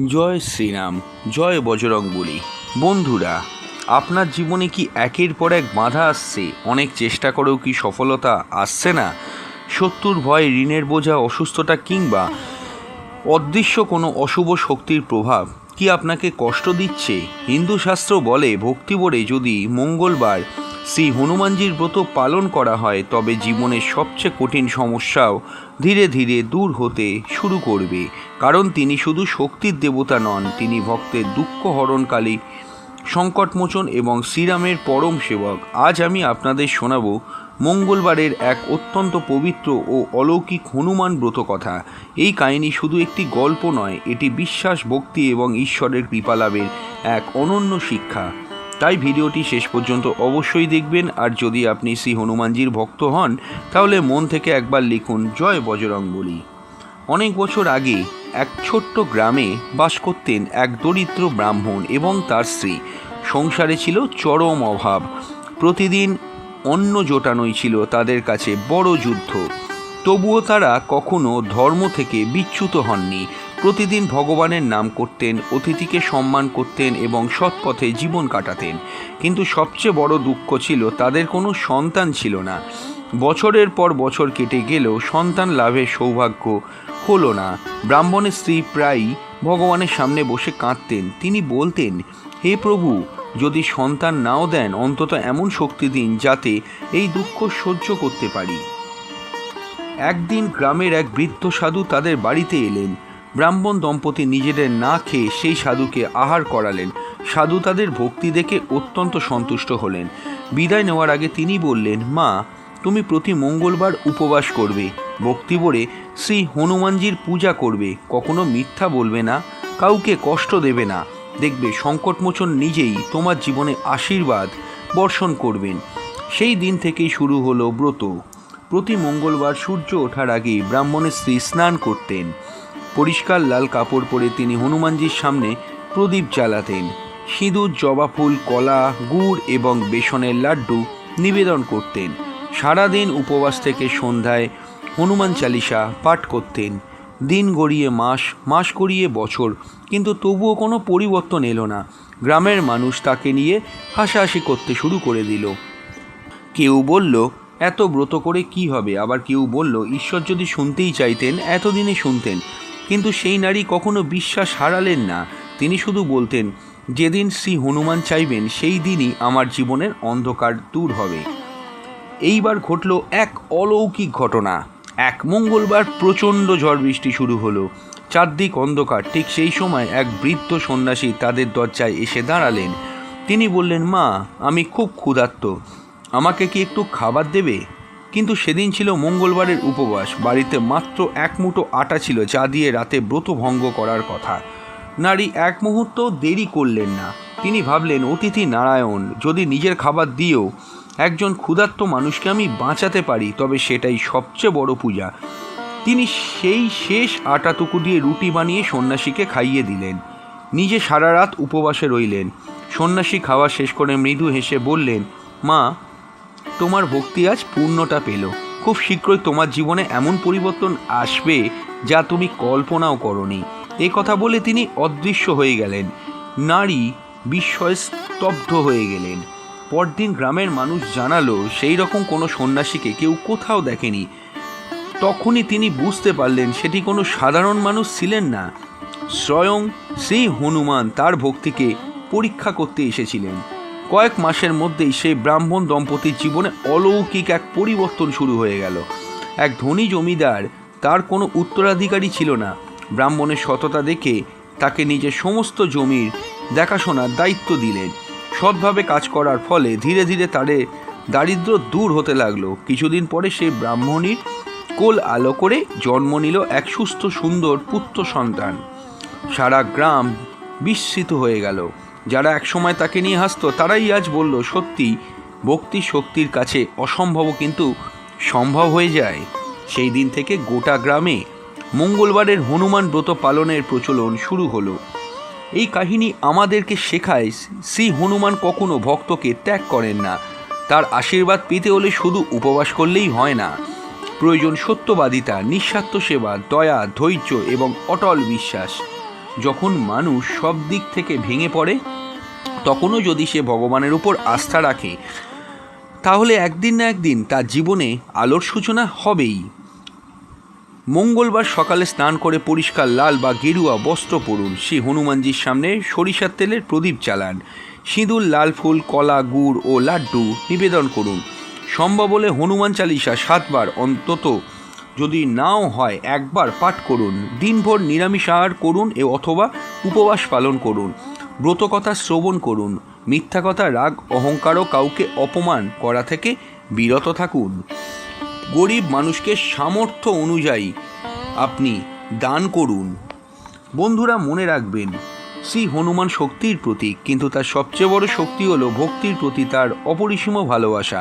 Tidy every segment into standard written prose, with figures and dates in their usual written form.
জয় শ্রীরাম, জয় বজরংবলী। বন্ধুরা, আপনার জীবনে কি একের পর এক বাধা আসছে? অনেক চেষ্টা করেও কি সফলতা আসছে না? শত্রুর ভয়, ঋণের বোঝা, অসুস্থতা কিংবা অদৃশ্য কোনো অশুভ শক্তির প্রভাব কি আপনাকে কষ্ট দিচ্ছে? হিন্দু শাস্ত্র বলে, ভক্তিভরে যদি মঙ্গলবার শ্রী হনুমানজির ব্রত পালন করা হয় তবে জীবনের সবচেয়ে কঠিন সমস্যাও ধীরে ধীরে দূর হতে শুরু করবে। কারণ তিনি শুধু শক্তির দেবতা নন, তিনি ভক্তের দুঃখ হরণকালী, সংকটমোচন এবং শ্রীরামের পরম সেবক। আজ আমি আপনাদের শোনাব মঙ্গলবারের এক অত্যন্ত পবিত্র ও অলৌকিক হনুমান ব্রত কথা। এই কাহিনী শুধু একটি গল্প নয়, এটি বিশ্বাস, ভক্তি এবং ঈশ্বরের কৃপালাভের এক অনন্য শিক্ষা। তাই ভিডিওটি শেষ পর্যন্ত অবশ্যই দেখবেন। আর যদি আপনি শ্রী হনুমানজির ভক্ত হন তাহলে মন থেকে একবার লিখুন, জয় বজরংবলী। অনেক বছর আগে এক ছোট্ট গ্রামে বাস করতেন এক দরিদ্র ব্রাহ্মণ এবং তার স্ত্রী। সংসারে ছিল চরম অভাব। প্রতিদিন অন্ন জোটানোই ছিল তাদের কাছে বড় যুদ্ধ। তবুও তারা কখনো ধর্ম থেকে বিচ্যুত হননি। প্রতিদিন ভগবানের নাম করতেন, অতিথিকে সম্মান করতেন এবং সৎপথে জীবন কাটাতেন। কিন্তু সবচেয়ে বড় দুঃখ ছিল তাদের কোনো সন্তান ছিল না। বছরের পর বছর কেটে গেলেও সন্তান লাভের সৌভাগ্য হলো না। ব্রাহ্মণের স্ত্রী প্রায়ই ভগবানের সামনে বসে কাঁদতেন। তিনি বলতেন, হে প্রভু, যদি সন্তান নাও দেন অন্তত এমন শক্তি দিন যাতে এই দুঃখ সহ্য করতে পারি। একদিন গ্রামের এক বৃদ্ধ সাধু তাদের বাড়িতে এলেন। ব্রাহ্মণ দম্পতি নিজেদের না খেয়ে সেই সাধুকে আহার করালেন। সাধু তাদের ভক্তি দেখে অত্যন্ত সন্তুষ্ট হলেন। বিদায় নেওয়ার আগে তিনি বললেন, মা, তুমি প্রতি মঙ্গলবার উপবাস করবে, ভক্তি ভরে শ্রী হনুমানজির পূজা করবে, কখনো মিথ্যা বলবে না, কাউকে কষ্ট দেবে না। দেখবে সংকটমোচন নিজেই তোমার জীবনে আশীর্বাদ বর্ষণ করবেন। সেই দিন থেকেই শুরু হলো ব্রত। প্রতি মঙ্গলবার সূর্য ওঠার আগেই ব্রাহ্মণের স্ত্রী স্নান করতেন। পরিষ্কার লাল কাপড় পরে তিনি হনুমানজির সামনে প্রদীপ জ্বালাতেন। সিঁদুর, জবা ফুল, কলা, গুড় এবং বেসনের লাড্ডু নিবেদন করতেন। সারাদিন উপবাস থেকে সন্ধ্যায় হনুমান চালিসা পাঠ করতেন। দিন গড়িয়ে মাস, মাস গড়িয়ে বছর, কিন্তু তবুও কোনো পরিবর্তন এলো না। গ্রামের মানুষ তাকে নিয়ে হাসাহাসি করতে শুরু করে দিল। কেউ বলল, এত ব্রত করে কি হবে? আবার কেউ বলল, ঈশ্বর যদি শুনতেই চাইতেন এতদিনে শুনতেন। কিন্তু সেই নারী কখনো বিশ্বাস হারালেন না। তিনি শুধু বলতেন, যেদিন শ্রী হনুমান চাইবেন সেই দিনই আমার জীবনের অন্ধকার দূর হবে। এইবার ঘটল এক অলৌকিক ঘটনা। এক মঙ্গলবার প্রচণ্ড ঝড় বৃষ্টি শুরু হলো, চারদিক অন্ধকার। ঠিক সেই সময় এক বৃদ্ধ সন্ন্যাসী তাদের দরজায় এসে দাঁড়ালেন। তিনি বললেন, মা, আমি খুব ক্ষুধার্ত, আমাকে কি একটু খাবার দেবে? কিন্তু সেদিন ছিল মঙ্গলবারের উপবাস। বাড়িতে মাত্র এক মুঠো আটা ছিল, যা দিয়ে রাতে ব্রত ভঙ্গ করার কথা। নারী এক মুহূর্ত দেরি করলেন না। তিনি ভাবলেন, অতিথি নারায়ণ, যদি নিজের খাবার দিয়েও একজন ক্ষুধার্ত মানুষকে আমি বাঁচাতে পারি তবে সেটাই সবচেয়ে বড় পূজা। তিনি সেই শেষ আটাটুকু দিয়ে রুটি বানিয়ে সন্ন্যাসীকে খাইয়ে দিলেন। নিজে সারা রাত উপবাসে রইলেন। সন্ন্যাসী খাওয়া শেষ করে মৃদু হেসে বললেন, মা, তোমার ভক্তি আজ পূর্ণতা পেল। খুব শীঘ্রই তোমার জীবনে এমন পরিবর্তন আসবে যা তুমি কল্পনাও করনি। এই কথা বলে তিনি অদৃশ্য হয়ে গেলেন। নারী বিস্ময়ে স্তব্ধ হয়ে গেলেন। পরদিন গ্রামের মানুষ জানালো, সেই রকম কোনো সন্ন্যাসীকে কেউ কোথাও দেখেনি। তখনই তিনি বুঝতে পারলেন সেটি কোনো সাধারণ মানুষ ছিলেন না, স্বয়ং শ্রী হনুমান তার ভক্তিকে পরীক্ষা করতে এসেছিলেন। কয়েক মাসের মধ্যেই সেই ব্রাহ্মণ দম্পতির জীবনে অলৌকিক এক পরিবর্তন শুরু হয়ে গেল। এক ধনী জমিদার, তার কোনো উত্তরাধিকারী ছিল না। ব্রাহ্মণের সততা দেখে তাকে নিজের সমস্ত জমির দেখাশোনার দায়িত্ব দিলেন। সৎভাবে কাজ করার ফলে ধীরে ধীরে তাদের দারিদ্র্য দূর হতে লাগলো। কিছুদিন পরে সেই ব্রাহ্মণীর কোল আলো করে জন্ম নিল এক সুস্থ সুন্দর পুত্র সন্তান। সারা গ্রাম বিস্মিত হয়ে গেল। যারা একসময় তাকে নিয়ে হাসত তারাই আজ বলল, সত্যি ভক্তি শক্তির কাছে অসম্ভব কিন্তু সম্ভব হয়ে যায়। সেই দিন থেকে গোটা গ্রামে মঙ্গলবারের হনুমান ব্রত পালনের প্রচলন শুরু হলো। এই কাহিনী আমাদেরকে শেখায়, শ্রী হনুমান কখনো ভক্তকে ত্যাগ করেন না। তার আশীর্বাদ পেতে হলে শুধু উপবাস করলেই হয় না, প্রয়োজন সত্যবাদিতা, নিঃস্বার্থ সেবা, দয়া, ধৈর্য এবং অটল বিশ্বাস। যখন মানুষ সব দিক থেকে ভেঙে পড়ে, তখনও যদি সে ভগবানের উপর আস্থা রাখে, তাহলে একদিন না একদিন তার জীবনে আলোর সূচনা হবেই। মঙ্গলবার সকালে স্নান করে পরিষ্কার লাল বা গেরুয়া বস্ত্র পরুন। শ্রী হনুমানজির সামনে সরিষার তেলের প্রদীপ জ্বালান। সিঁদুর, লাল ফুল, কলা, গুড় ও লাড্ডু নিবেদন করুন। সম্ভব হলে হনুমান চালিসা 7 বার অন্তত, যদি নাও হয় 1 বার পাঠ করুন। দিনভর নিরামিষ আহার করুন অথবা উপবাস পালন করুন। ব্রতকথা শ্রবণ করুন। মিথ্যা কথা, রাগ, অহংকার ও কাউকে অপমান করা থেকে বিরত থাকুন। গরিব মানুষকে সামর্থ্য অনুযায়ী আপনি দান করুন। বন্ধুরা, মনে রাখবেন, শ্রী হনুমান শক্তির প্রতীক, কিন্তু তার সবচেয়ে বড় শক্তি হলো ভক্তির প্রতি তার অপরিসীম ভালোবাসা।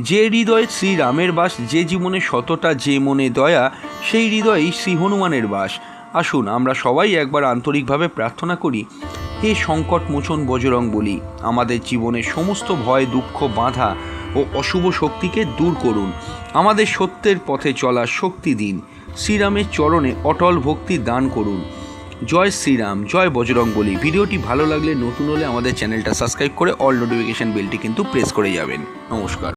যে হৃদয়ে শ্রীরামের বাস, যে জীবনে সততা, যে মনে দয়া, সেই হৃদয়েই শ্রী হনুমানের বাস। আসুন আমরা সবাই একবার আন্তরিকভাবে প্রার্থনা করি। হে সংকট মোচন বজরংবলী, আমাদের জীবনের সমস্ত ভয়, দুঃখ, বাধা ও অশুভ শক্তিকে দূর করুন। আমাদের সত্যের পথে চলার শক্তি দিন। শ্রীরামের চরণে অটল ভক্তি দান করুন। জয় শ্রীরাম, জয় বজরংবলী। ভিডিওটি ভালো লাগলে, নতুন হলে আমাদের চ্যানেলটা সাবস্ক্রাইব করে অল নোটিফিকেশন বেলটি কিন্তু প্রেস করে যাবেন। নমস্কার।